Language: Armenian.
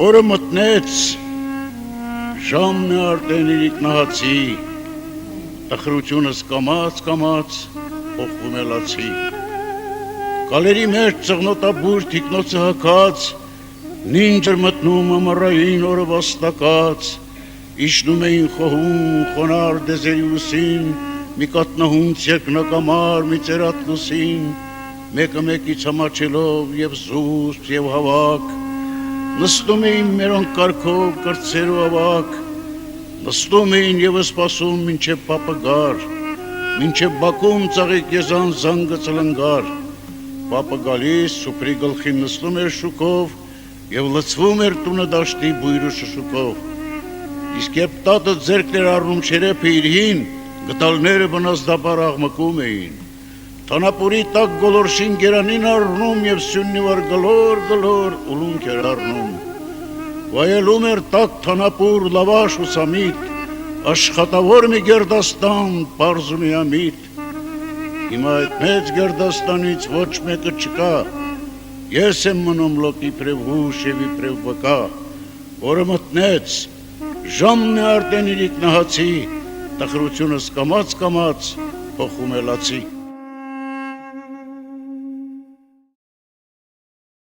Օրը մտնեց, ժամն է արդեն իրիկնահացի, տխրությունս կամաց փոխվում է լացի, կալերի մեջ ծղնոտաբույր թիկնոցը հագած, նինջր մտնում ամառային օրը վաստակած, իջնում էին խոհուն խոնար դեզերի ուսին, մի կատնահունց երկնակամար մի ծերատ լուսին, մեկը մեկից համաչելով և զուսպ և հավաք, նստում էին մերոնք կարգով կրծեր ու ավակ, նստում էին և սպասում մինչև պապը գար, մինչև բակում ծաղիկ եզան զանգը ծլնգար, պապը գալիս սուպրի գլխին նստում էր շուկով և լցվում էր տունը դաշտի բույրը շշուկով, իսկ երբ տատը ձեռքն էր առնում շերեփը իր հին, գտալները բնազդաբար աղմկում էին, թանապուրի տակ գոլորշին գերանին առնում և սյուննի վար գլոր ուլունք էր առնում, վայելում էր տակ թանապուր լավաշ ու սամիտ, աշխատավոր մի գերդաստան պարզ ու միամիտ, հիմա այդ մեծ գերդաստանից ոչ մեկը չկա, ես եմ մնում լոկ իբրև հուշ և իբրև վկա, օրը մտնեց, ժամն է արդեն իրիկնահացի, տխրությունս կամաց փոխում է լացի։